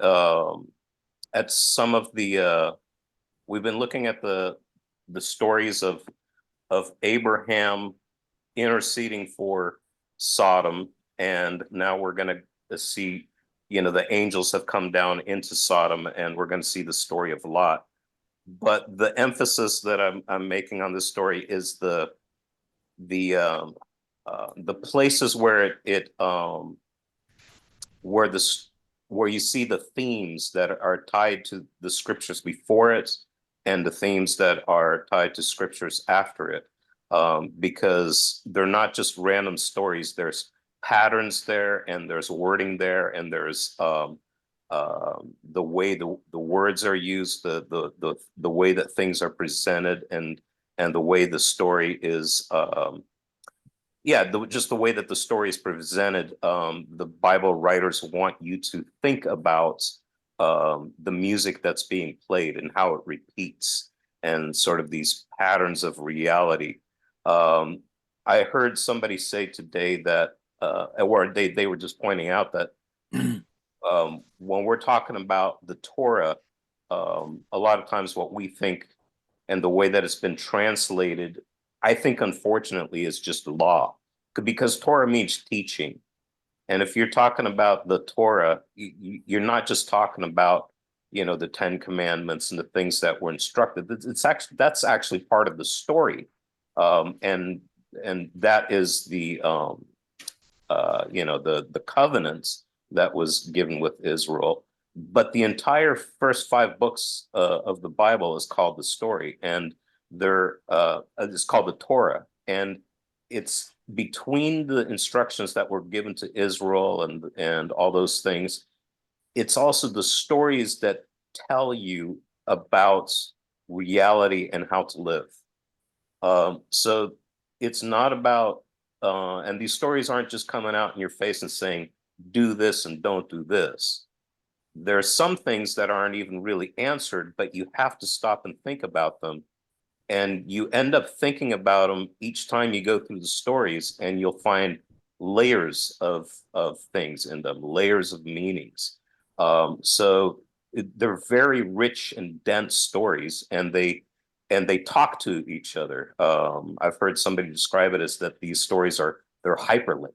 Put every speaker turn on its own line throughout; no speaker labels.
um, at some of the we've been looking at the stories of Abraham interceding for Sodom, and now we're going to see, the angels have come down into Sodom, and we're going to see the story of Lot. But the emphasis that I'm making on this story is the places where where this where you see the themes that are tied to the scriptures before it and the themes that are tied to scriptures after it, because they're not just random stories. There's patterns there, and there's wording there, and there's the way the words are used, the way that things are presented, and the way the story is just the way that the story is presented. The Bible writers want you to think about the music that's being played and how it repeats, and sort of these patterns of reality. Um, I heard somebody say today that, or they were just pointing out that when we're talking about the Torah, a lot of times what we think and the way that it's been translated, I think, unfortunately, is just law, because Torah means teaching. And if you're talking about the Torah, you're not just talking about, the Ten Commandments and the things that were instructed. That's actually part of the story, and that is the covenants that was given with Israel. But the entire first five books of the Bible is called the story, and it's called the Torah, and it's between the instructions that were given to Israel and all those things. It's also the stories that tell you about reality and how to live. So it's not about, and these stories aren't just coming out in your face and saying, do this and don't do this. There are some things that aren't even really answered, but you have to stop and think about them. And you end up thinking about them each time you go through the stories, and you'll find layers of things in them, layers of meanings. They're very rich and dense stories, and they talk to each other. I've heard somebody describe it as that these stories they're hyperlinked.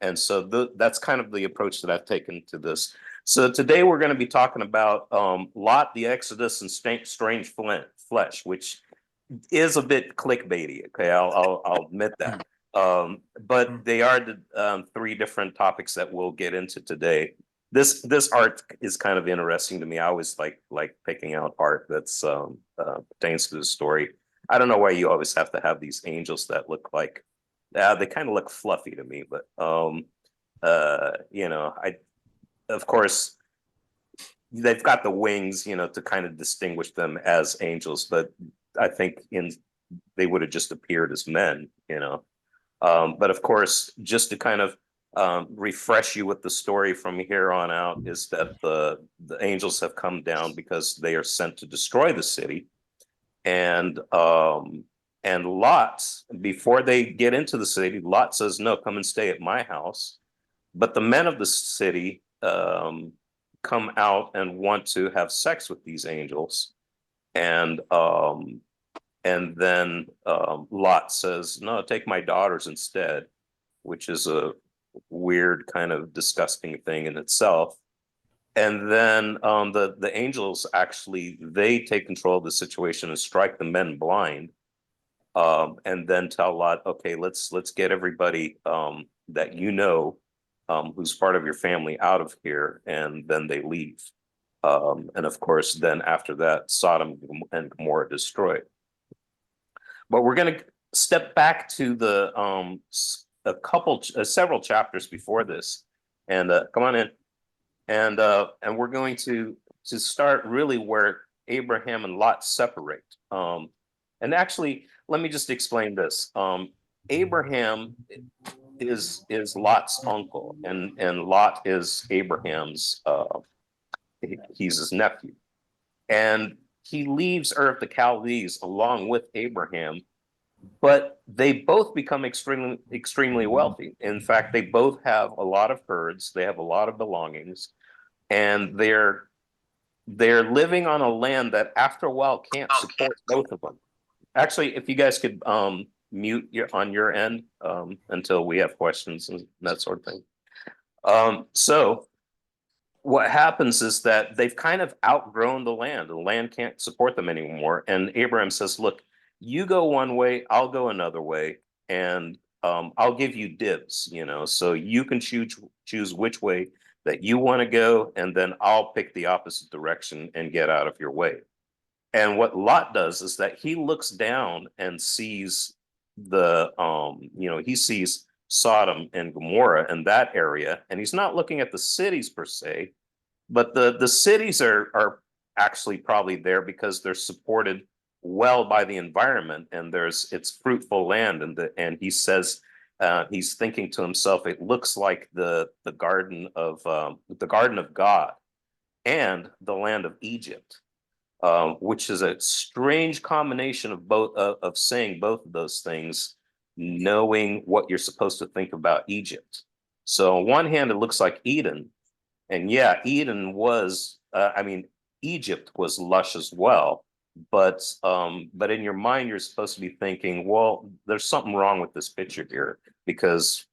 And so that's kind of the approach that I've taken to this. So today we're going to be talking about Lot, the Exodus, and Strange Flesh, which is a bit clickbaity. Okay, I'll admit that. But they are the three different topics that we'll get into today. This art is kind of interesting to me. I always like picking out art that's pertains to the story. I don't know why you always have to have these angels that look like, they kind of look fluffy to me, but I, of course, they've got the wings, to kind of distinguish them as angels, but I think they would have just appeared as men. But of course, just to kind of refresh you with the story from here on out, is that the angels have come down because they are sent to destroy the city, and Lot, before they get into the city, Lot says, "No, come and stay at my house." But the men of the city come out and want to have sex with these angels, and then Lot says, "No, take my daughters instead," which is a weird, kind of disgusting thing in itself. And then the angels actually, they take control of the situation and strike the men blind, and then tell Lot, "Okay, let's get everybody that who's part of your family out of here," and then they leave. And of course, then after that, Sodom and Gomorrah destroyed. But we're going to step back to the several chapters before this, and come on in, and we're going to start really where Abraham and Lot separate. And actually, let me just explain this. Abraham is Lot's uncle, and Lot is Abraham's. He's his nephew, and he leaves Ur of the Chaldees along with Abraham, but they both become extremely wealthy. In fact, they both have a lot of herds. They have a lot of belongings. and they're living on a land that after a while can't support both of them. Actually, if you guys could mute on your end until we have questions and that sort of thing. So what happens is that they've kind of outgrown the land. The land can't support them anymore. And Abraham says, look, you go one way, I'll go another way, and I'll give you dibs, so you can choose which way that you want to go, and then I'll pick the opposite direction and get out of your way. And what Lot does is that he looks down and sees he sees Sodom and Gomorrah in that area, and he's not looking at the cities per se, but the cities are actually probably there because they're supported well by the environment, and it's fruitful land, and he says he's thinking to himself, it looks like the garden of God and the land of Egypt, which is a strange combination of both of saying both of those things, knowing what you're supposed to think about Egypt. So on one hand, it looks like Eden, and yeah, Eden was, Egypt was lush as well, but in your mind, you're supposed to be thinking, well, there's something wrong with this picture here, because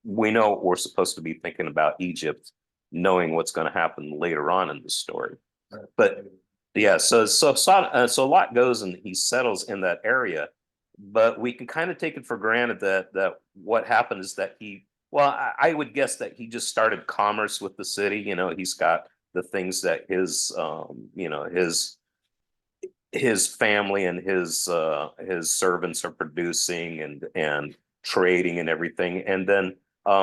we know we're supposed to be thinking about Egypt, knowing what's going to happen later on in the story. But yeah, so Lot goes and he settles in that area, but we can kind of take it for granted that what happened is that I would guess that he just started commerce with the city. He's got the things that his family and his servants are producing and trading and everything, and then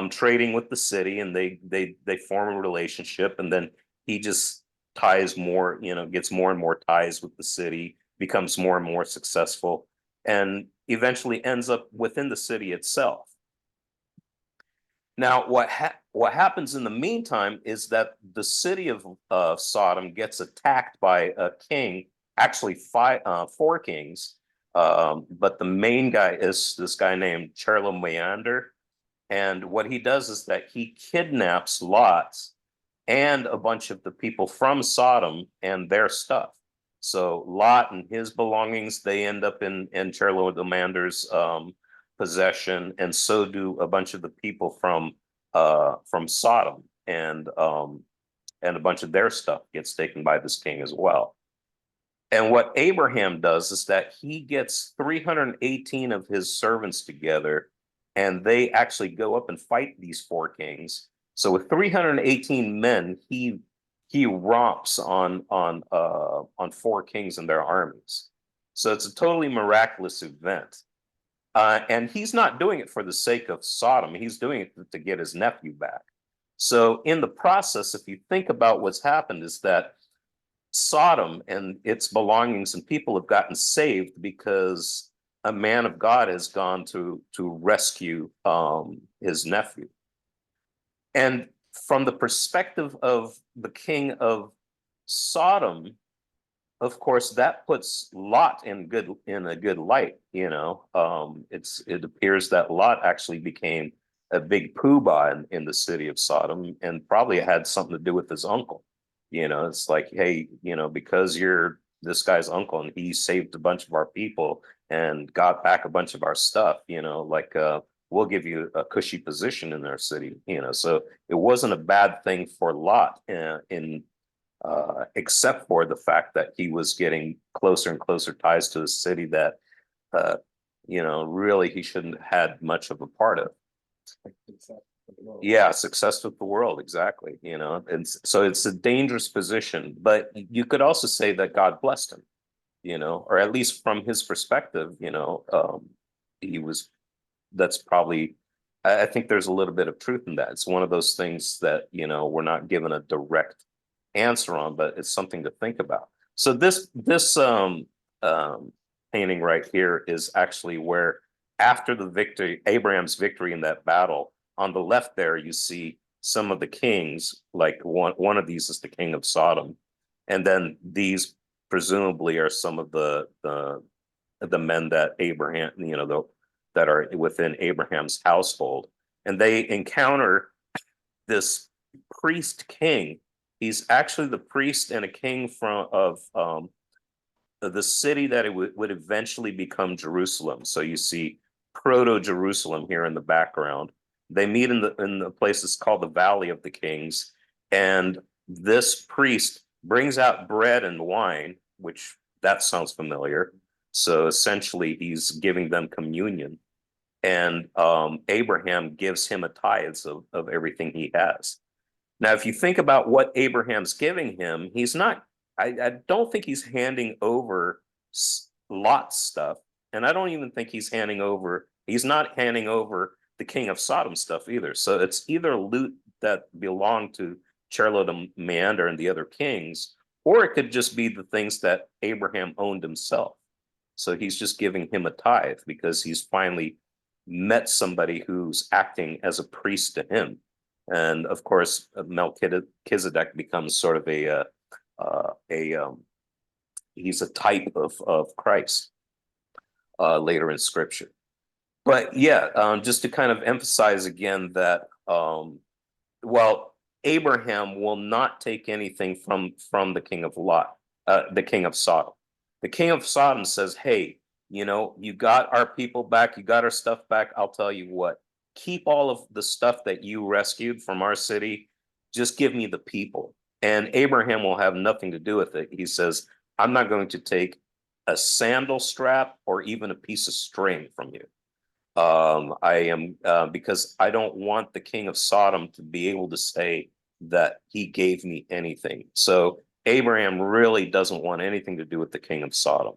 trading with the city, and they form a relationship, and then he just ties more, gets more and more ties with the city, becomes more and more successful, and eventually ends up within the city itself. Now, what happens in the meantime is that the city of Sodom gets attacked by a king, actually four kings, but the main guy is this guy named Chedorlaomer, and what he does is that he kidnaps Lot and a bunch of the people from Sodom and their stuff. So Lot and his belongings, they end up in Chedorlaomer's possession, and so do a bunch of the people from Sodom, and a bunch of their stuff gets taken by this king as well. And what Abraham does is that he gets 318 of his servants together, and they actually go up and fight these four kings. So with 318 men, he romps on four kings and their armies. So it's a totally miraculous event. And he's not doing it for the sake of Sodom. He's doing it to get his nephew back. So in the process, if you think about what's happened, is that Sodom and its belongings and people have gotten saved because a man of God has gone to rescue his nephew. And from the perspective of the king of Sodom, of course, that puts Lot in a good light. It appears that Lot actually became a big poobah in the city of Sodom, and probably had something to do with his uncle. It's like, hey, because you're this guy's uncle and he saved a bunch of our people and got back a bunch of our stuff, we'll give you a cushy position in our city. So it wasn't a bad thing for Lot except for the fact that he was getting closer and closer ties to a city that, really he shouldn't have had much of a part of. Yeah, success with the world, exactly. And so it's a dangerous position, but you could also say that God blessed him, or at least from his perspective, that's probably, I think there's a little bit of truth in that. It's one of those things that, we're not given a direct answer on, but it's something to think about. So this painting right here is actually where, after the victory, Abraham's victory in that battle, on the left there, you see some of the kings, like one of these is the king of Sodom. And then these presumably are some of the men that Abraham, that are within Abraham's household. And they encounter this priest king He's actually the priest and a king of the city that it would eventually become Jerusalem. So you see proto Jerusalem here in the background. They meet in the place that's called the Valley of the Kings, and this priest brings out bread and wine, which that sounds familiar. So essentially, he's giving them communion, and Abraham gives him a tithes of everything he has. Now, if you think about what Abraham's giving him, he's not, I don't think he's handing over Lot's stuff. And I don't even think he's not handing over the king of Sodom stuff either. So it's either loot that belonged to Chedorlaomer and the other kings, or it could just be the things that Abraham owned himself. So he's just giving him a tithe because he's finally met somebody who's acting as a priest to him. And of course, Melchizedek becomes sort of he's a type of Christ later in Scripture. But yeah, just to kind of emphasize again that well, Abraham will not take anything from the king of the king of Sodom. The king of Sodom says, "Hey, you got our people back, you got our stuff back. I'll tell you what, keep all of the stuff that you rescued from our city. Just give me the people." And Abraham will have nothing to do with it. He says, "I'm not going to take a sandal strap or even a piece of string from you. I am because I don't want the king of Sodom to be able to say that he gave me anything." So Abraham really doesn't want anything to do with the king of Sodom.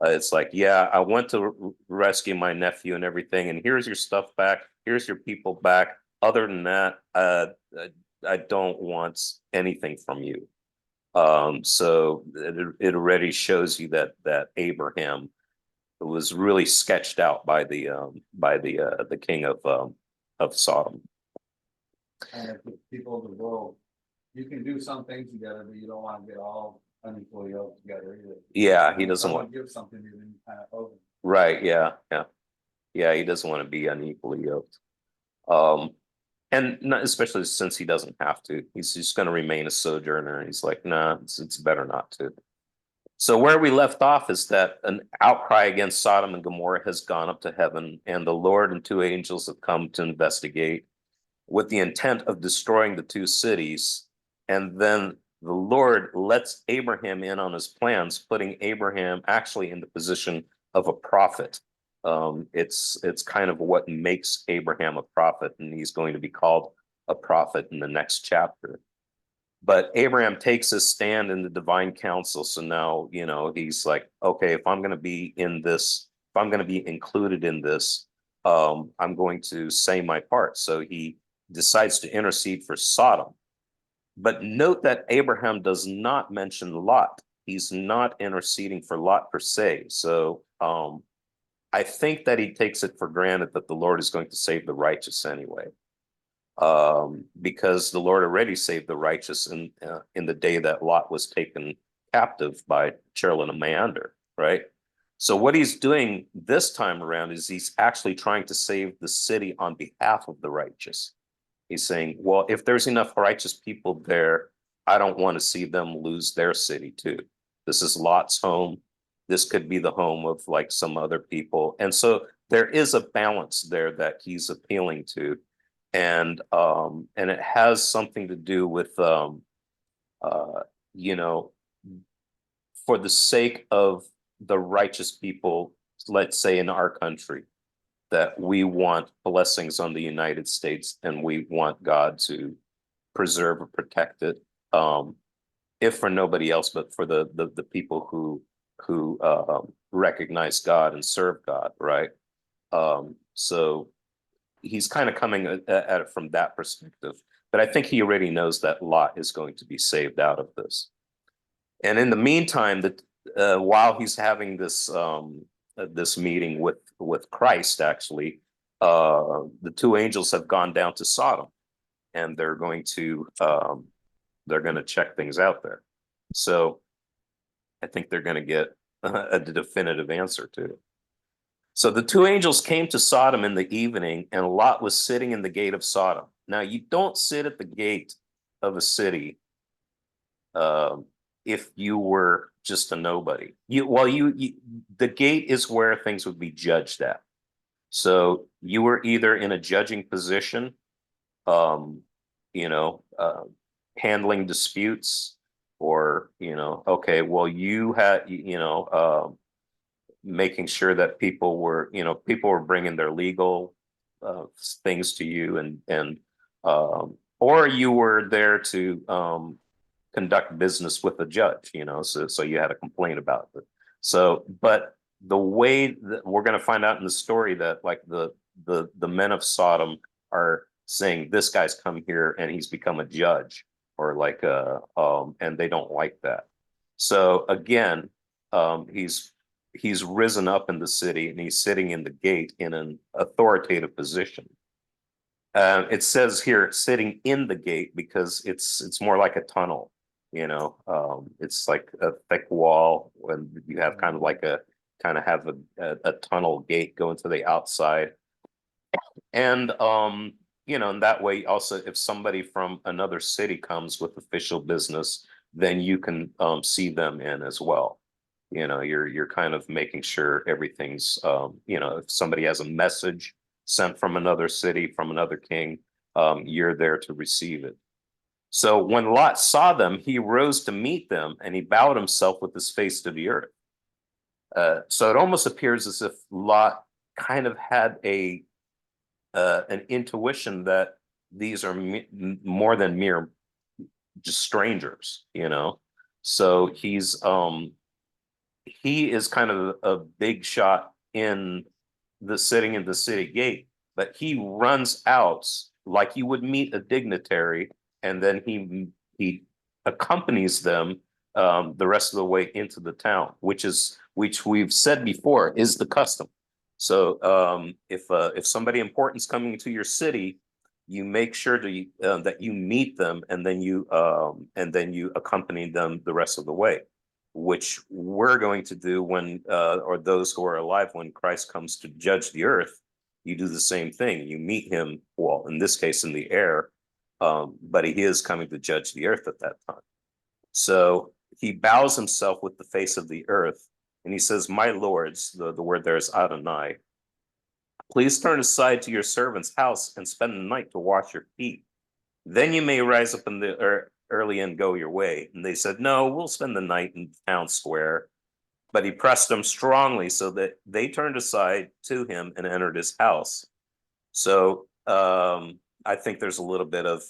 It's like, yeah, I went to rescue my nephew and everything, and here's your stuff back. Here's your people back. Other than that, I don't want anything from you. So it already shows you that Abraham was really sketched out by the king of Sodom.
And if the people of the world, you can do some things together, but you don't want to get all unequally yoked together either.
Yeah, he doesn't want
to give something to them kind of over.
Right. Yeah. He doesn't want to be unequally yoked. And not, especially since he doesn't have to. He's just going to remain a sojourner. He's like, nah, it's better not to. So where we left off is that an outcry against Sodom and Gomorrah has gone up to heaven, and the Lord and two angels have come to investigate with the intent of destroying the two cities. And then the Lord lets Abraham in on his plans, putting Abraham actually in the position of a prophet. It's kind of what makes Abraham a prophet, and he's going to be called a prophet in the next chapter. But Abraham takes his stand in the divine council. So now, he's like, okay, if I'm going to be in this, if I'm going to be included in this, I'm going to say my part. So he decides to intercede for Sodom. But note that Abraham does not mention Lot. He's not interceding for Lot per se. So I think that he takes it for granted that the Lord is going to save the righteous anyway. Because the Lord already saved the righteous in the day that Lot was taken captive by Chedorlaomer, right? So what he's doing this time around is he's actually trying to save the city on behalf of the righteous. He's saying, well, if there's enough righteous people there, I don't want to see them lose their city too. This is Lot's home. This could be the home of like some other people. And so there is a balance there that he's appealing to. And it has something to do with for the sake of the righteous people, let's say in our country, that we want blessings on the United States and we want God to preserve or protect it, if for nobody else, but for the people who recognize God and serve God, right? So he's kind of coming at it from that perspective. But I think he already knows that Lot is going to be saved out of this. And in the meantime, while he's having this meeting with Christ, actually, the two angels have gone down to Sodom, and they're going to check things out there. So I think they're going to get a definitive answer too. So the two angels came to Sodom in the evening, and Lot was sitting in the gate of Sodom. Now, you don't sit at the gate of a city if you were just a nobody. The gate is where things would be judged at. So you were either in a judging position, um, you know, handling disputes, or, okay, well, you had, making sure that people were bringing their legal things to you, or you were there to conduct business with the judge, so you had a complaint about it. So, but the way that we're going to find out in the story that like the men of Sodom are saying this guy's come here and he's become a judge, or like and they don't like that. So again, he's risen up in the city and he's sitting in the gate in an authoritative position. It says here sitting in the gate because it's more like a tunnel, it's like a thick wall when you have kind of have a tunnel gate going to the outside. And and that way also if somebody from another city comes with official business, then you can see them in as well. You're kind of making sure everything's if somebody has a message sent from another city, from another king, you're there to receive it. So when Lot saw them, he rose to meet them and he bowed himself with his face to the earth. So it almost appears as if Lot kind of had an intuition that these are more than mere just strangers, So he is kind of a big shot in sitting in the city gate, but he runs out like you would meet a dignitary, and then he accompanies them the rest of the way into the town, which we've said before is the custom. So if somebody important is coming to your city, you make sure that you meet them, and then you accompany them the rest of the way, which we're going to do when or those who are alive when Christ comes to judge the earth. You do the same thing. You meet him, well, in this case, in the air, but he is coming to judge the earth at that time. So he bows himself with the face of the earth, and he says, "My lords," the word there is Adonai, "please turn aside to your servant's house and spend the night to wash your feet. Then you may rise up in the early and go your way." And they said, "No, we'll spend the night in the town square." But he pressed them strongly so that they turned aside to him and entered his house. So I think there's a little bit of,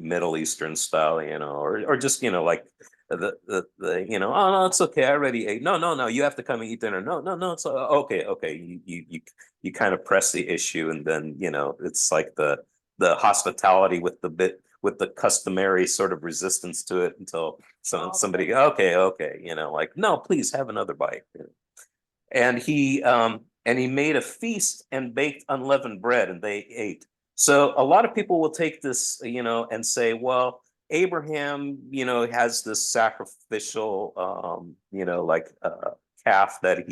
Middle Eastern style, or just, like oh no, it's okay, I already ate. No, no, no, you have to come and eat dinner. No, no, no, it's okay, okay. You kind of press the issue, and then, it's like the hospitality with the customary sort of resistance to it until somebody, okay, okay, like, no, please have another bite. And he made a feast and baked unleavened bread, and they ate. So a lot of people will take this, and say, well, Abraham, has this sacrificial, like calf that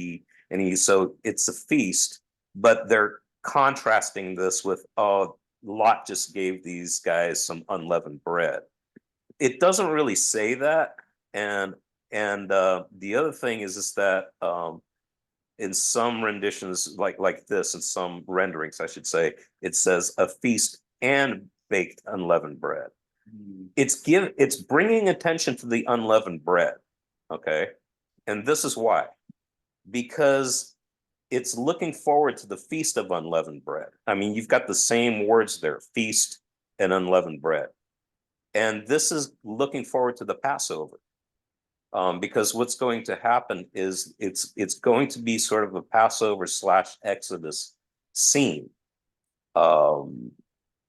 so it's a feast, but they're contrasting this with, oh, Lot just gave these guys some unleavened bread. It doesn't really say that. And the other thing is that in some renditions, like this, in some renderings, I should say, it says a feast and baked unleavened bread. It's bringing attention to the unleavened bread, okay? And this is why. Because it's looking forward to the feast of unleavened bread. I mean, you've got the same words there, feast and unleavened bread. And this is looking forward to the Passover. Because what's going to happen is it's going to be sort of a Passover / Exodus scene.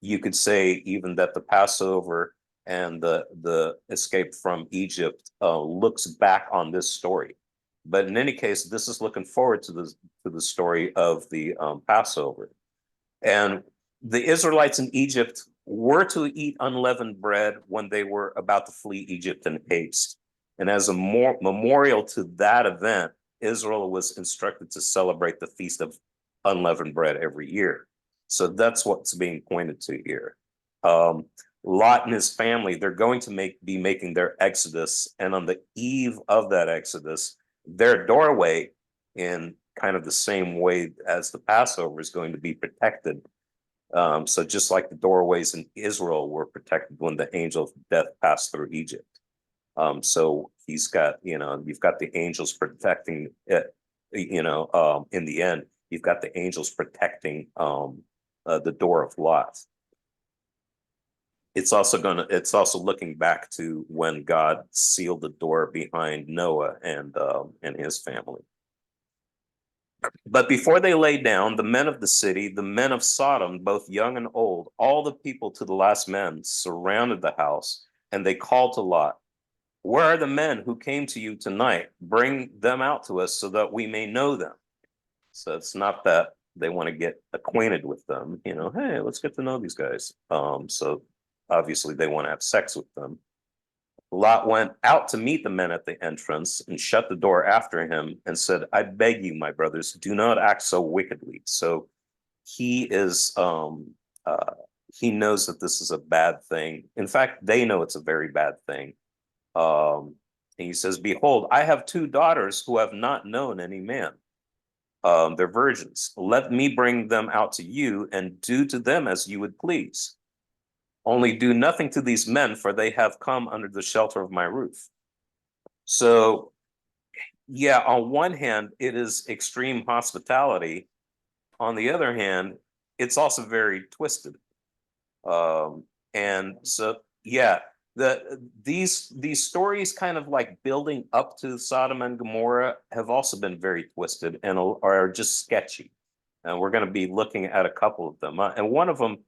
You could say even that the Passover and the escape from Egypt looks back on this story. But in any case, this is looking forward to the story of the Passover. And the Israelites in Egypt were to eat unleavened bread when they were about to flee Egypt in haste. And as a memorial to that event, Israel was instructed to celebrate the Feast of Unleavened Bread every year. So that's what's being pointed to here. Lot and his family, they're going to be making their exodus. And on the eve of that exodus, their doorway, in kind of the same way as the Passover, is going to be protected. So just like the doorways in Israel were protected when the angel of death passed through Egypt. So he's got, you've got the angels protecting it, in the end, you've got the angels protecting the door of Lot. It's also looking back to when God sealed the door behind Noah and his family. But before they lay down, the men of the city, the men of Sodom, both young and old, all the people to the last man, surrounded the house, and they called to Lot, "Where are the men who came to you tonight? Bring them out to us so that we may know them." So it's not that they want to get acquainted with them, hey, let's get to know these guys. So obviously they want to have sex with them. Lot went out to meet the men at the entrance and shut the door after him and said, "I beg you, my brothers, do not act so wickedly." So he is, he knows that this is a bad thing. In fact, they know it's a very bad thing. And he says, "Behold, I have 2 daughters who have not known any man. They're virgins. Let me bring them out to you and do to them as you would please. Only do nothing to these men, for they have come under the shelter of my roof." So, yeah, on one hand, it is extreme hospitality. On the other hand, it's also very twisted. And so, yeah, these stories kind of like building up to Sodom and Gomorrah have also been very twisted and are just sketchy. And we're going to be looking at a couple of them. And one of them,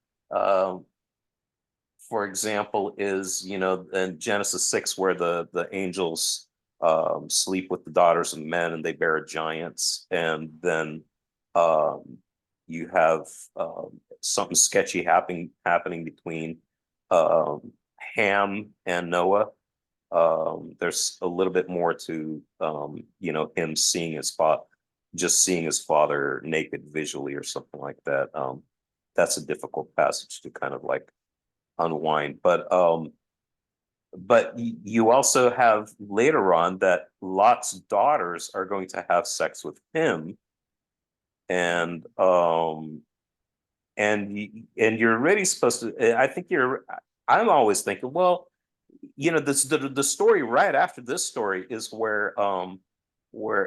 for example, is, in Genesis 6, where the angels sleep with the daughters of men and they bear giants. And then you have something sketchy happening between Ham and Noah. There's a little bit more to him seeing his father, just seeing his father naked visually or something like that. That's a difficult passage to kind of like unwind. But you also have later on that Lot's daughters are going to have sex with him, and you're really supposed to. I think I'm always thinking, well, the story right after this story is where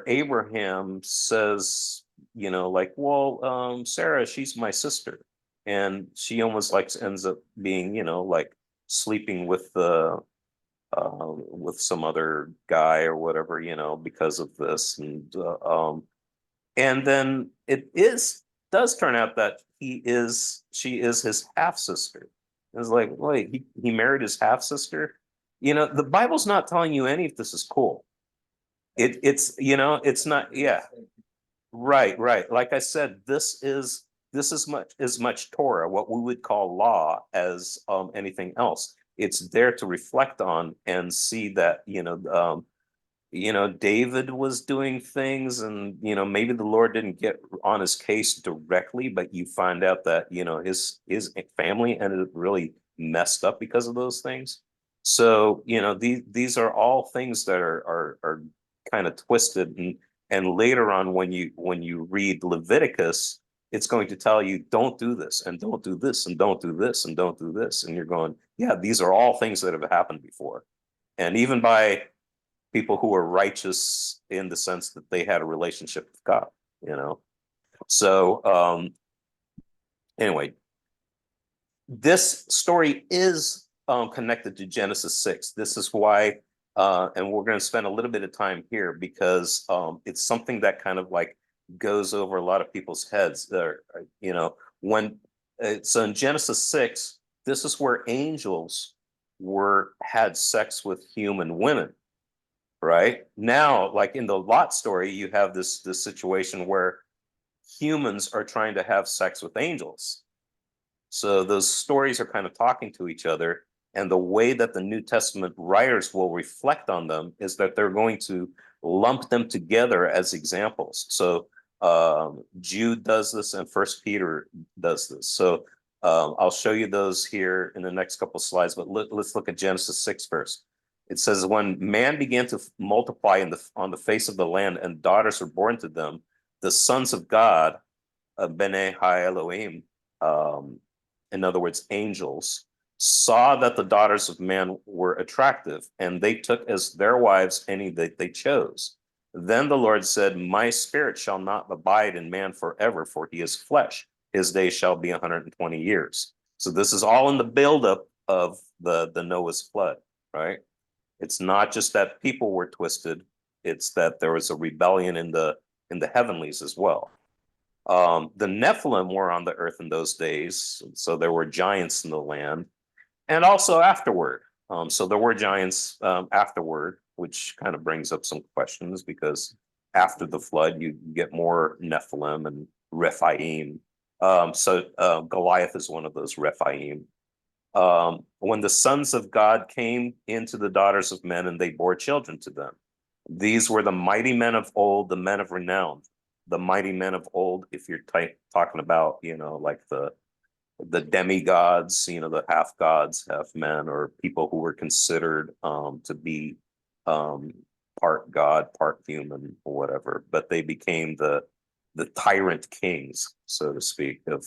Abraham says, like, well, Sarah, she's my sister, and she almost like ends up being, like sleeping with some other guy or whatever, because of this, and then does turn out that she is his half sister. It's like, wait, he married his half sister. The Bible's not telling you any of this is cool. It's not. Yeah, right. Like I said, this is much Torah, what we would call law, as anything else. It's there to reflect on and see that David was doing things, and maybe the Lord didn't get on his case directly, but you find out that his family ended up really messed up because of those things. So these are all things that are kind of twisted, and later on when you read Leviticus, it's going to tell you, don't do this and don't do this and don't do this and don't do this, and you're going, yeah, these are all things that have happened before, and even by people who were righteous in the sense that they had a relationship with God, So anyway, this story is connected to Genesis 6. This is why, and we're going to spend a little bit of time here because it's something that kind of like goes over a lot of people's heads. When so in Genesis 6, this is where angels had sex with human women. Right now, like in the Lot story, you have this situation where humans are trying to have sex with angels. So those stories are kind of talking to each other. And the way that the New Testament writers will reflect on them is that they're going to lump them together as examples. So Jude does this and First Peter does this. So I'll show you those here in the next couple slides, but let's look at Genesis 6 first. It says, when man began to multiply on the face of the land and daughters were born to them, the sons of God, Bene Ha Elohim, in other words, angels, saw that the daughters of man were attractive, and they took as their wives any that they chose. Then the Lord said, my spirit shall not abide in man forever, for he is flesh. His days shall be 120 years. So this is all in the buildup of the Noah's flood, right? It's not just that people were twisted, it's that there was a rebellion in the heavenlies as well. The Nephilim were on the earth in those days, so there were giants in the land, and also afterward. So there were giants afterward, which kind of brings up some questions, because after the flood, you get more Nephilim and Rephaim. So Goliath is one of those Rephaim. When the sons of God came into the daughters of men, and they bore children to them. These were the mighty men of old, the men of renown. The mighty men of old, if you're talking about, like the demigods, the half gods, half men, or people who were considered to be part god, part human, or whatever. But they became the tyrant kings, so to speak, of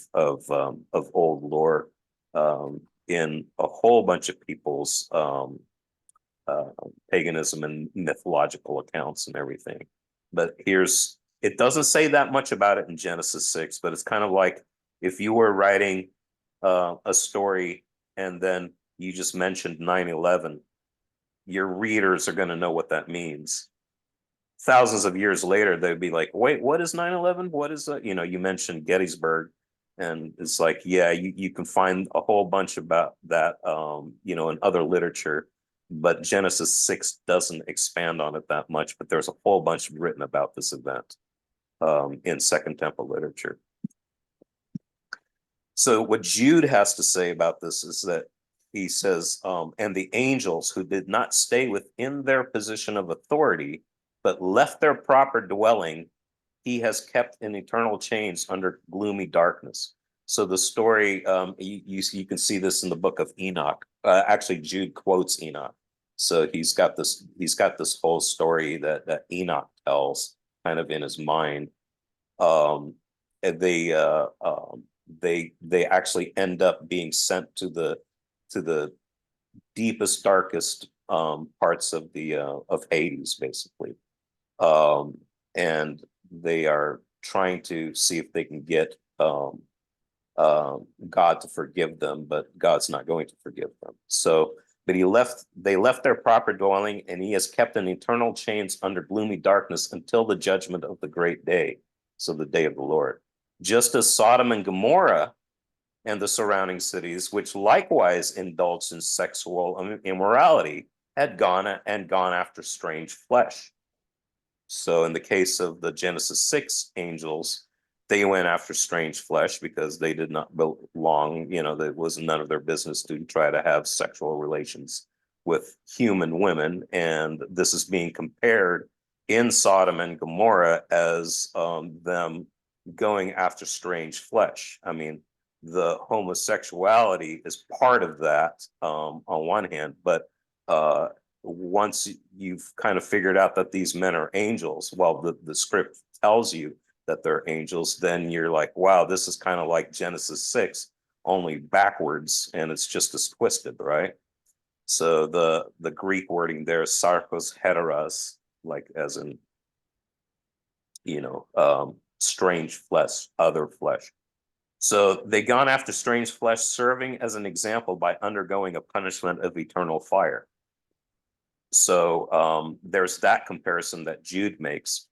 old lore, in a whole bunch of people's paganism and mythological accounts and everything. But it doesn't say that much about it in Genesis 6, but it's kind of like if you were writing a story and then you just mentioned 9/11, your readers are going to know what that means. Thousands of years later, they'd be like, wait, what is 9/11? What is that? You mentioned Gettysburg, and it's like, yeah, you can find a whole bunch about that, in other literature, but Genesis 6 doesn't expand on it that much, but there's a whole bunch written about this event in Second Temple literature. So what Jude has to say about this is that he says, and the angels who did not stay within their position of authority, but left their proper dwelling, he has kept in eternal chains under gloomy darkness. So the story, you can see this in the book of Enoch. Actually, Jude quotes Enoch. So he's got this whole story that Enoch tells kind of in his mind. And they actually end up being sent to the deepest, darkest parts of Hades, basically. And they are trying to see if they can get God to forgive them, but God's not going to forgive them. So, but they left their proper dwelling, and he has kept in eternal chains under gloomy darkness until the judgment of the great day. So the day of the Lord. Just as Sodom and Gomorrah and the surrounding cities, which likewise indulged in sexual immorality, had gone after strange flesh. So in the case of the Genesis 6 angels, they went after strange flesh because they did not belong, that was none of their business to try to have sexual relations with human women. And this is being compared in Sodom and Gomorrah as them going after strange flesh. I mean, the homosexuality is part of that on one hand, but once you've kind of figured out that these men are angels, well, the script tells you that they're angels, then you're like, wow, this is kind of like Genesis 6, only backwards, and it's just as twisted, right? So the Greek wording there is sarkos heteros, like as in, strange flesh, other flesh. So they gone after strange flesh, serving as an example by undergoing a punishment of eternal fire. So there's that comparison that Jude makes.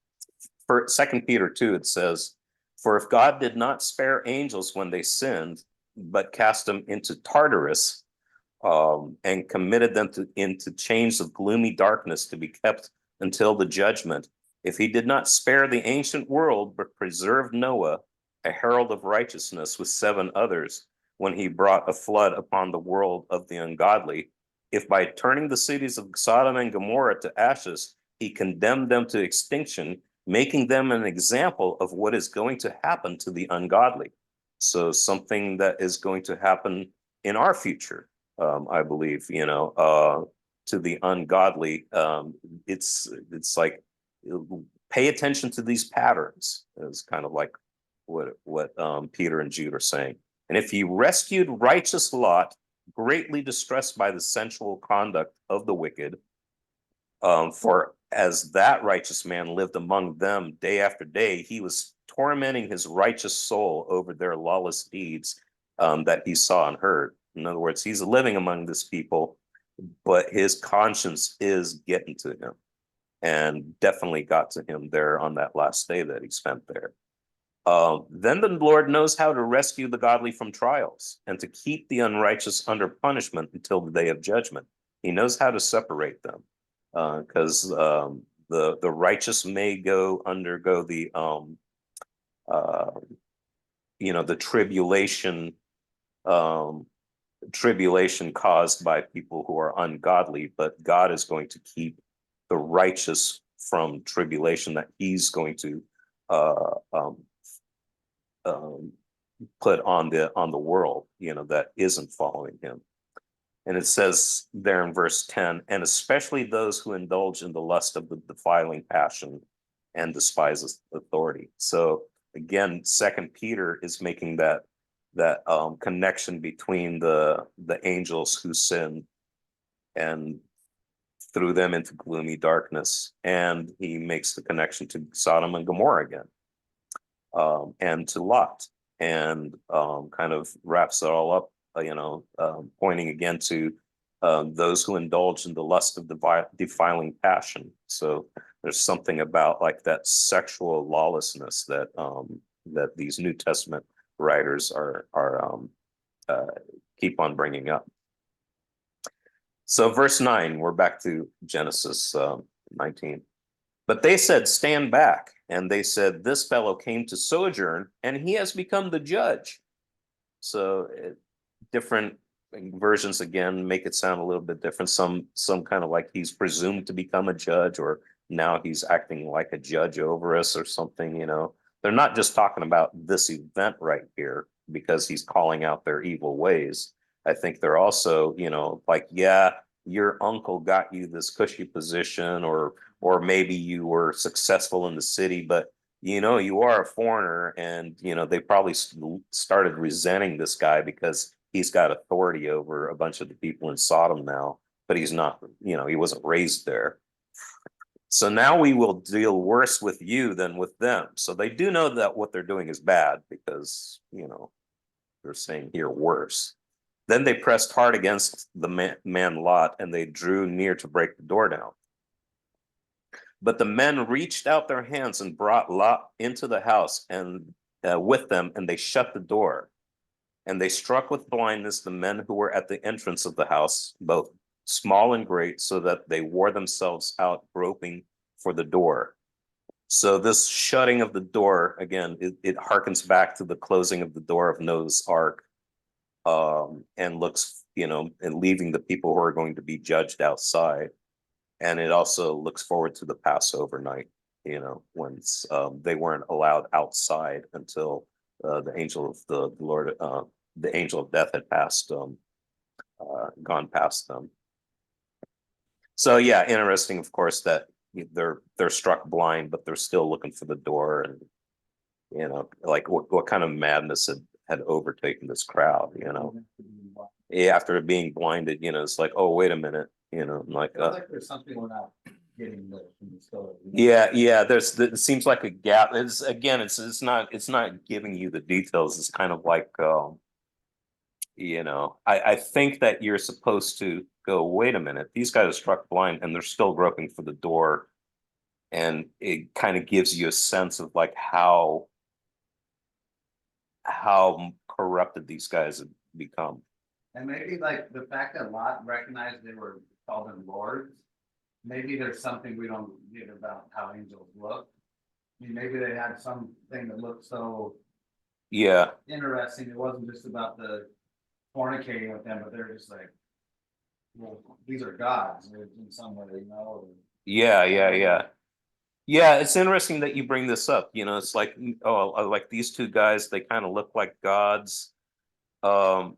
For 2 Peter 2, it says, for if God did not spare angels when they sinned, but cast them into Tartarus, and committed them into chains of gloomy darkness to be kept until the judgment, if he did not spare the ancient world, but preserved Noah, a herald of righteousness, with 7 others, when he brought a flood upon the world of the ungodly, if by turning the cities of Sodom and Gomorrah to ashes, he condemned them to extinction, making them an example of what is going to happen to the ungodly. So something that is going to happen in our future, I believe, to the ungodly. It's like, pay attention to these patterns, is kind of like what Peter and Jude are saying. And if he rescued righteous Lot, greatly distressed by the sensual conduct of the wicked, for as that righteous man lived among them day after day, he was tormenting his righteous soul over their lawless deeds, that he saw and heard. In other words, he's living among this people, but his conscience is getting to him, and definitely got to him there on that last day that he spent there. Then the Lord knows how to rescue the godly from trials and to keep the unrighteous under punishment until the day of judgment. He knows how to separate them, because the righteous may undergo the tribulation caused by people who are ungodly, but God is going to keep the righteous from tribulation that he's going to put on the world, that isn't following him. And it says there in verse 10, and especially those who indulge in the lust of the defiling passion and despise authority. So again, Second Peter is making that connection between the angels who sin and threw them into gloomy darkness, and he makes the connection to Sodom and Gomorrah again, and to Lot, and kind of wraps it all up, pointing again to those who indulge in the lust of defiling passion. So there's something about like that sexual lawlessness that these New Testament writers are keep on bringing up. So verse 9, we're back to Genesis 19. But they said, stand back. And they said, this fellow came to sojourn, and he has become the judge. So different versions, again, make it sound a little bit different. Some kind of like he's presumed to become a judge, or now he's acting like a judge over us or something, They're not just talking about this event right here because he's calling out their evil ways. I think they're also, like, yeah, your uncle got you this cushy position, or maybe you were successful in the city, but you are a foreigner, and they probably started resenting this guy because he's got authority over a bunch of the people in Sodom now, but he's not, he wasn't raised there. So now we will deal worse with you than with them. So they do know that what they're doing is bad, because they're saying here worse. Then they pressed hard against the man Lot, and they drew near to break the door down. But the men reached out their hands and brought Lot into the house, and with them, and they shut the door. And they struck with blindness the men who were at the entrance of the house, both small and great, so that they wore themselves out groping for the door. So this shutting of the door, again, it harkens back to the closing of the door of Noah's Ark, and looks, and leaving the people who are going to be judged outside. And it also looks forward to the Passover night, when they weren't allowed outside until the angel of the Lord, the angel of death had gone past them. So yeah, interesting, of course, that they're struck blind, but they're still looking for the door, and like what kind of madness had overtaken this crowd, after being blinded, it's like, oh, wait a minute, like
there's something we're not getting from the story.
Yeah, it seems like a gap. It's not giving you the details. It's kind of like I think that you're supposed to go, wait a minute, these guys are struck blind and they're still groping for the door, and it kind of gives you a sense of like how corrupted these guys have become.
And maybe like the fact that Lot recognized they were called them lords, maybe there's something we don't get about how angels look. I mean, maybe they had something that looked so interesting. It wasn't just about the fornicating with them, but they're just like, well, these are gods in some way,
Yeah. Yeah, it's interesting that you bring this up. You know, it's like, oh, like these two guys, they kind of look like gods. Um,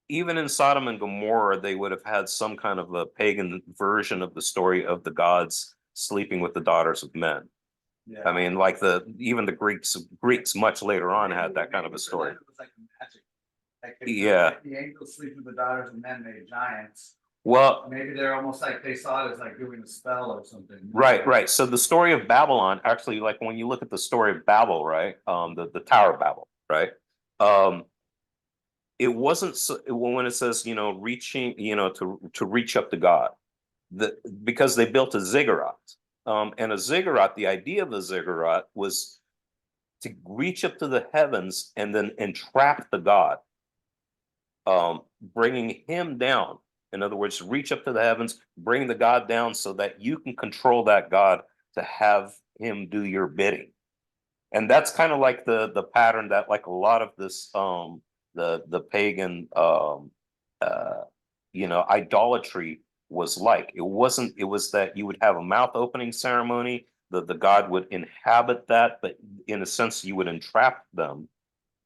Even in Sodom and Gomorrah, they would have had some kind of a pagan version of the story of the gods sleeping with the daughters of men. I
Yeah.
mean, like even the Greeks much later on had that kind of a story.
It was like magic. Like
Yeah.
like the angels sleep with the daughters and men made giants.
Well,
Maybe they're almost like they saw it as like doing a spell or something.
right, right. So the story of Babylon, actually, like when you look at the story of Babel, right? The Tower of Babel, right? Um, it wasn't so, when it says, you know, reaching, you know, to reach up to God, because they built a ziggurat. And a ziggurat, the idea of a ziggurat was to reach up to the heavens and then entrap the God, bringing him down. In other words, reach up to the heavens, bring the God down so that you can control that God to have him do your bidding. And that's kind of like the pattern that like a lot of this the pagan uh you know, idolatry was like. It was that you would have a mouth opening ceremony, the God would inhabit that, but in a sense you would entrap them.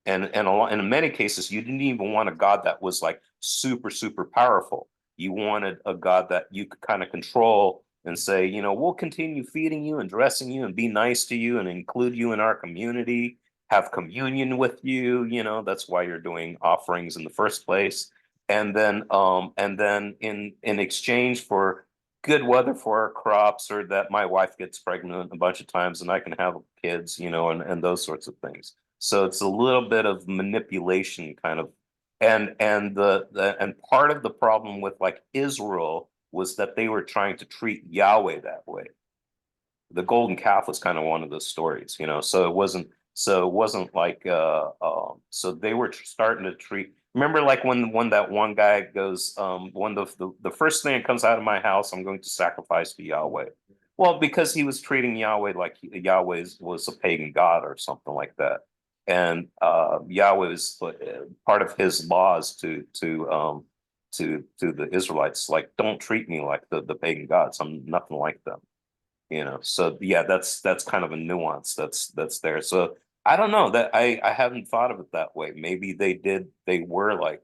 And in many cases, you didn't even want a God that was like super powerful. You wanted a God that you could kind of control and say, you know, we'll continue feeding you and dressing you and be nice to you and include you in our community, have communion with you. You know, that's why you're doing offerings in the first place. And then in exchange for good weather for our crops, or that my wife gets pregnant a bunch of times and I can have kids, you know, and those sorts of things. So it's a little bit of manipulation kind of, and and part of the problem with like Israel was that they were trying to treat Yahweh that way. The golden calf was kind of one of those stories, you know. So it wasn't like so they were starting to treat. Remember, like when that one guy goes, when the first thing that comes out of my house, I'm going to sacrifice to Yahweh. Well, because he was treating Yahweh like Yahweh was a pagan god or something like that, and Yahweh is part of his laws to the Israelites, like don't treat me like the pagan gods. I'm nothing like them, you know. So yeah, that's kind of a nuance that's there. So I don't know, that I haven't thought of it that way. Maybe they were like,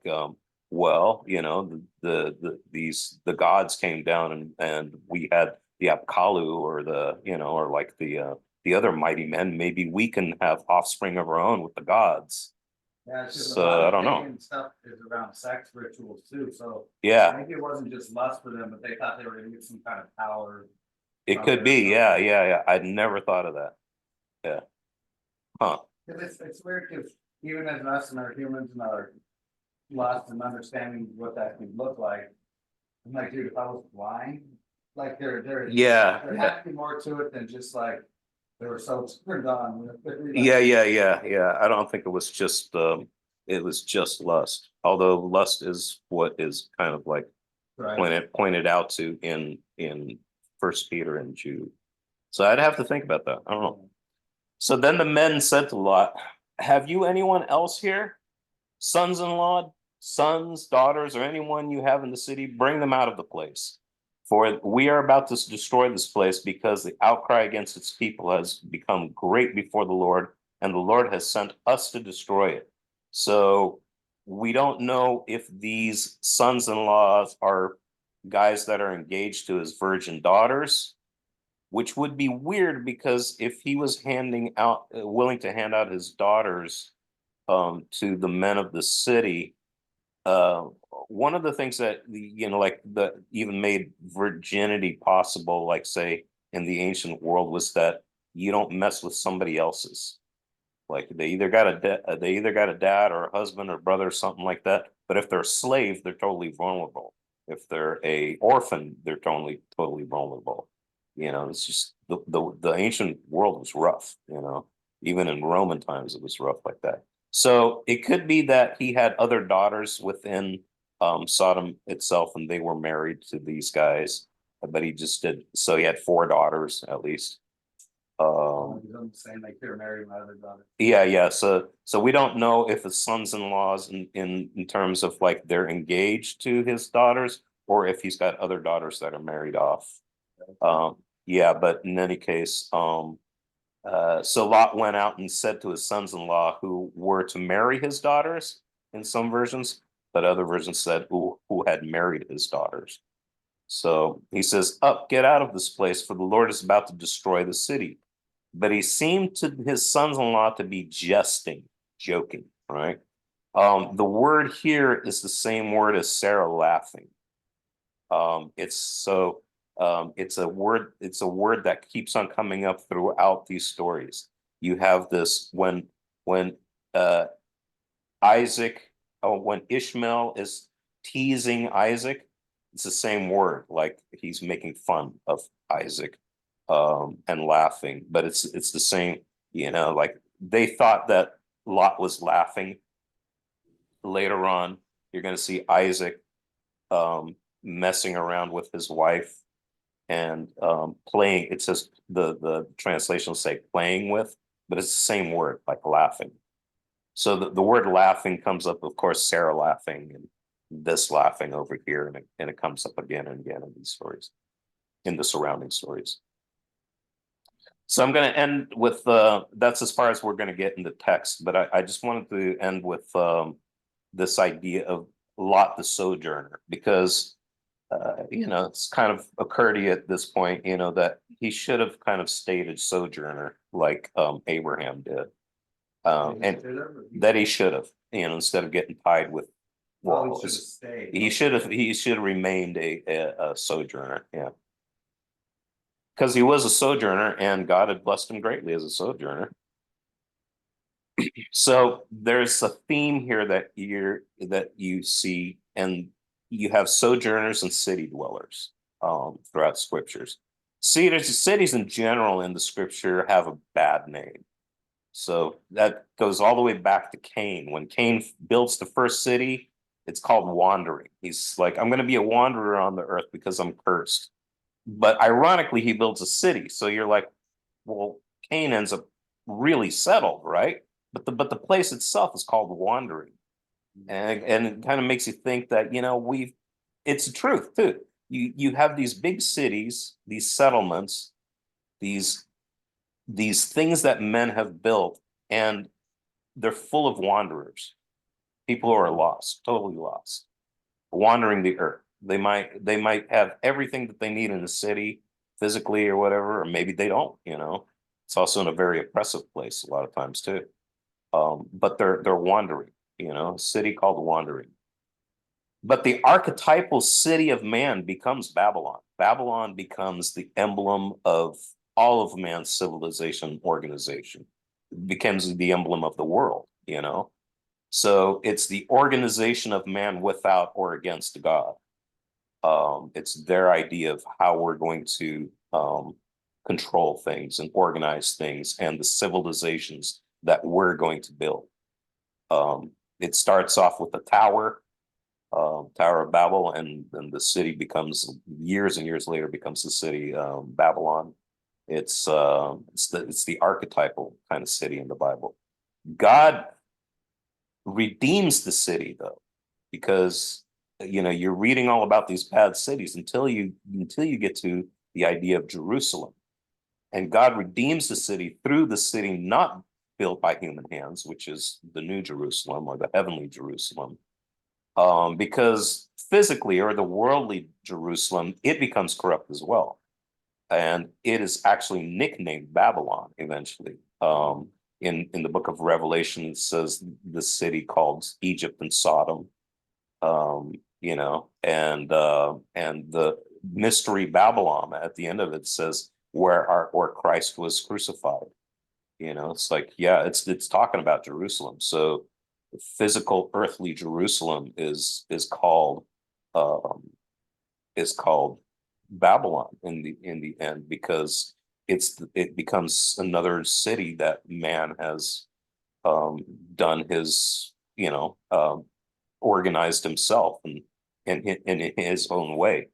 well, you know, the gods came down and we had the Apkallu, or the, you know, or like the other mighty men. Maybe we can have offspring of our own with the gods.
Yeah, it's just a lot
So I
of
don't know.
pagan stuff is around sex rituals too, so
Yeah,
maybe it wasn't just lust for them, but they thought they were gonna get some kind of power
it
from it
could
or
be. Yeah,
something.
yeah, yeah. I'd never thought of that. Yeah. Huh.
Cause it's weird, cause even as us and our humans and our lust and understanding what that could look like, I'm like, dude, if I was blind, like
Yeah.
there had to be more to it than just like, they were so turned on with it, like,
Yeah. I don't think it was just lust. Although lust is what is kind of like
right?
pointed out to in First Peter and Jude. So I'd have to think about that. I don't know. So then the men said to Lot, have you anyone else here? Sons-in-law, sons, daughters, or anyone you have in the city, bring them out of the place. For we are about to destroy this place, because the outcry against its people has become great before the Lord, and the Lord has sent us to destroy it. So we don't know if these sons-in-laws are guys that are engaged to his virgin daughters, which would be weird, because if he was handing out, willing to hand out his daughters to the men of the city, uh, one of the things that, you know, like the even made virginity possible, like say in the ancient world, was that you don't mess with somebody else's. Like they either got a dad or a husband or brother or something like that. But if they're a slave, they're totally vulnerable. If they're a orphan, they're totally vulnerable. You know, it's just the ancient world was rough. You know, even in Roman times, it was rough like that. So it could be that he had other daughters within Sodom itself, and they were married to these guys. But he just did. So he had four daughters at least.
I'm saying like they're married my other daughter.
Yeah. So we don't know if his sons-in-laws in terms of like they're engaged to his daughters, or if he's got other daughters that are married off. Um, Yeah, but in any case, so Lot went out and said to his sons-in-law who were to marry his daughters in some versions, but other versions said who had married his daughters. So he says, up, get out of this place, for the Lord is about to destroy the city. But he seemed to his sons-in-law to be jesting, joking, right? The word here is the same word as Sarah laughing. It's so it's a word that keeps on coming up throughout these stories. You have this when uh Isaac, oh, when Ishmael is teasing Isaac, it's the same word, like he's making fun of Isaac, and laughing, but it's the same, like they thought that Lot was laughing. Later on, you're going to see Isaac messing around with his wife and playing. It says the translation will say playing with, but it's the same word, like laughing. So the word laughing comes up, of course, Sarah laughing and this laughing over here, and it comes up again and again in these stories, in the surrounding stories. So I'm going to end with that's as far as we're going to get in the text, but I just wanted to end with this idea of Lot the sojourner, because it's kind of occurred to you at this point, that he should have kind of stayed a sojourner like Abraham did. And that he should have, instead of getting tied with,
Well, he should have stayed.
he should have remained a sojourner, yeah. Because he was a sojourner and God had blessed him greatly as a sojourner. So there's a theme here that you see, and you have sojourners and city dwellers throughout scriptures. Cities in general in the scripture have a bad name. So that goes all the way back to Cain. When Cain builds the first city, it's called wandering. He's like, I'm going to be a wanderer on the earth because I'm cursed. But ironically, he builds a city. So you're like, well, Cain ends up really settled, right? But the place itself is called wandering. And it kind of makes you think that, it's the truth too. You have these big cities, these settlements, these these things that men have built, and they're full of wanderers, people who are lost, totally lost, wandering the earth. They might have everything that they need in the city physically or whatever, or maybe they don't. It's also in a very oppressive place a lot of times too. But they're wandering, a city called wandering. But the archetypal city of man becomes Babylon. Babylon becomes the emblem of all of man's civilization organization. It becomes the emblem of the world. So it's the organization of man without or against God. It's their idea of how we're going to control things and organize things and the civilizations that we're going to build. It starts off with the Tower of Babel, and then the city becomes, years and years later, becomes the city Babylon. It's the archetypal kind of city in the Bible. God redeems the city though, because you're reading all about these bad cities until you get to the idea of Jerusalem, and God redeems the city through the city not built by human hands, which is the New Jerusalem or the heavenly Jerusalem. Because physically, or the worldly Jerusalem, it becomes corrupt as well. And it is actually nicknamed Babylon eventually. In the book of Revelation, it says the city called Egypt and Sodom. And the mystery Babylon at the end of it says where Christ was crucified. It's like, yeah, it's talking about Jerusalem. So physical earthly Jerusalem um, is called Babylon in the end, because it becomes another city that man has done his organized himself and in his own way.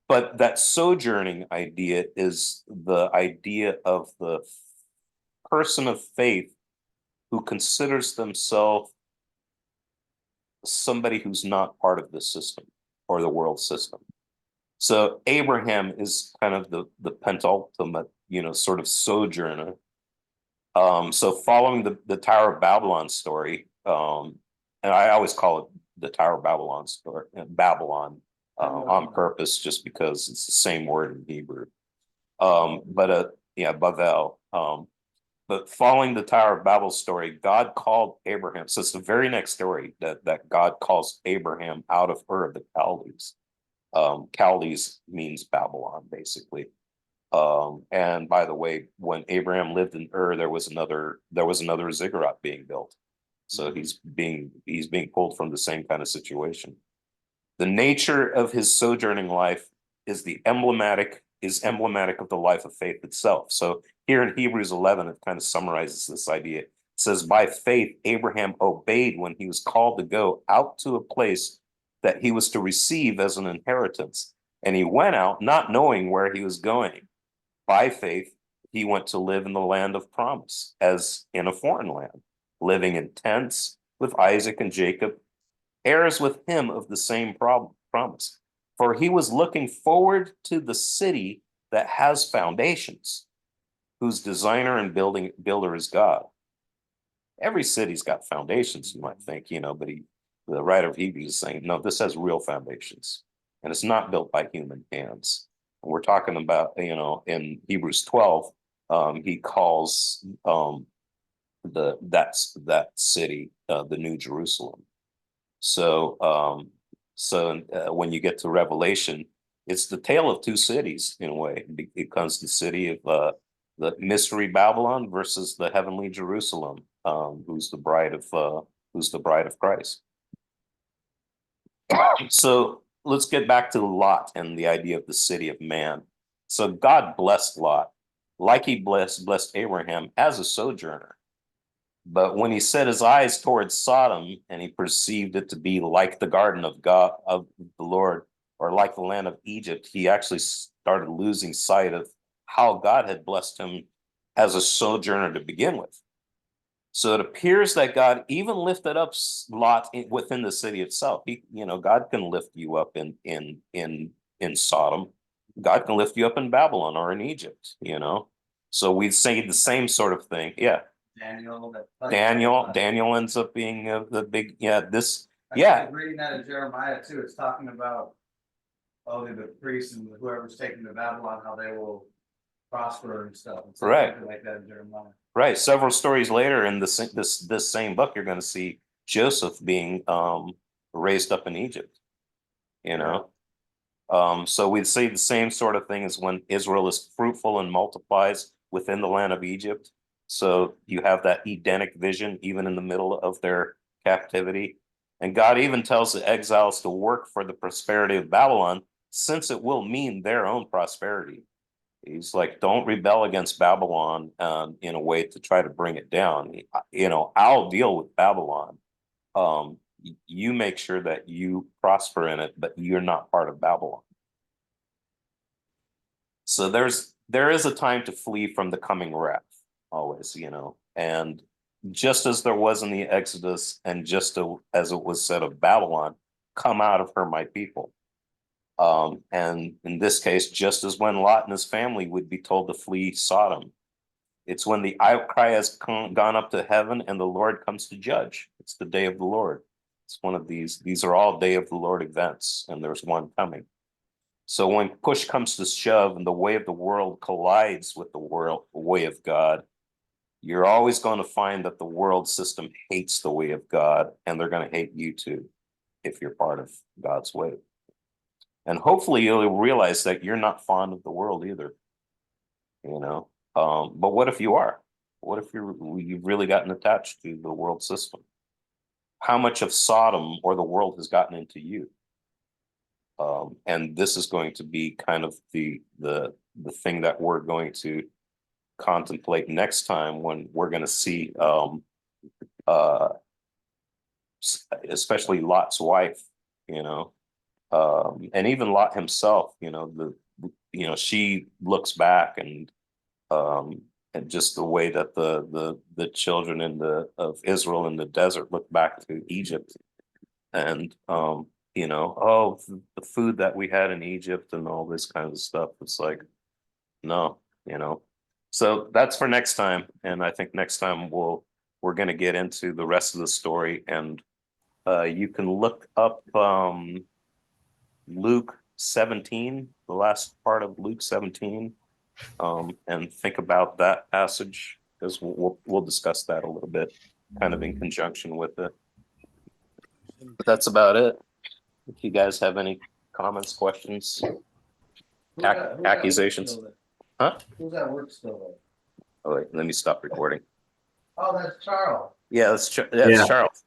But that sojourning idea is the idea of the person of faith who considers themselves somebody who's not part of the system or the world system. So Abraham is kind of the penultimate, sort of sojourner. So following the Tower of Babylon story, and I always call it the Tower of Babylon story, Babylon, on purpose, just because it's the same word in Hebrew. But yeah, Bavel. But following the Tower of Babel story, God called Abraham. So it's the very next story that God calls Abraham out of Ur of the Chaldees. Chaldees means Babylon, basically. And by the way, when Abraham lived in Ur, there was another ziggurat being built. So he's being pulled from the same kind of situation. The nature of his sojourning life is emblematic of the life of faith itself. So here in Hebrews 11, it kind of summarizes this idea. It says, by faith, Abraham obeyed when he was called to go out to a place that he was to receive as an inheritance. And he went out not knowing where he was going. By faith, he went to live in the land of promise, as in a foreign land, living in tents with Isaac and Jacob, heirs with him of the same promise. For he was looking forward to the city that has foundations, whose designer and builder is God. Every city's got foundations, you might think, but the writer of Hebrews is saying, no, this has real foundations, and it's not built by human hands. And we're talking about, in Hebrews 12, he calls that city the New Jerusalem. So when you get to Revelation, it's the tale of two cities in a way. It becomes the city of the mystery Babylon versus the heavenly Jerusalem, who's the bride of Christ. So let's get back to Lot and the idea of the city of man. So God blessed Lot, like he blessed Abraham as a sojourner. But when he set his eyes towards Sodom and he perceived it to be like the garden of God, of the Lord, or like the land of Egypt, he actually started losing sight of how God had blessed him as a sojourner to begin with. So it appears that God even lifted up Lot within the city itself. God can lift you up in Sodom. God can lift you up in Babylon or in Egypt. So we'd say the same sort of thing. Yeah. Daniel ends up being the big,
Reading that in Jeremiah too, it's talking about the priests and whoever's taken to Babylon, how they will prosper and stuff. It's
right,
like that in Jeremiah.
Right. Several stories later in this same book, you're going to see Joseph being raised up in Egypt. So we'd say the same sort of thing as when Israel is fruitful and multiplies within the land of Egypt. So you have that Edenic vision even in the middle of their captivity. And God even tells the exiles to work for the prosperity of Babylon, since it will mean their own prosperity. He's like, don't rebel against Babylon in a way to try to bring it down. I'll deal with Babylon. You make sure that you prosper in it, but you're not part of Babylon. So there is a time to flee from the coming wrath, always, and just as there was in the Exodus, and just as it was said of Babylon, come out of her, my people. And in this case, just as when Lot and his family would be told to flee Sodom, it's when the outcry has gone up to heaven and the Lord comes to judge. It's the day of the Lord. It's one of these are all day of the Lord events, and there's one coming. So when push comes to shove and the way of the world collides with the way of God, you're always going to find that the world system hates the way of God, and they're going to hate you too if you're part of God's way. And hopefully you'll realize that you're not fond of the world either. But what if you are? What if you've really gotten attached to the world system? How much of Sodom or the world has gotten into you? And this is going to be kind of the thing that we're going to contemplate next time, when we're going to see especially Lot's wife, and even Lot himself, she looks back and just the way that the children of Israel in the desert look back to Egypt, and you know, oh, the food that we had in Egypt and all this kind of stuff. It's like, no, you know. So that's for next time. And I think next time we're gonna get into the rest of the story, and you can look up Luke 17, the last part of Luke 17, and think about that passage, because we'll discuss that a little bit, kind of in conjunction with it. But that's about it. If you guys have any comments, questions,
Who's that- who's that work
accusations.
still there?
Huh?
Who's that work still there?
Oh, wait, let me stop recording.
Oh, that's Charles.
Yeah, that's Charles.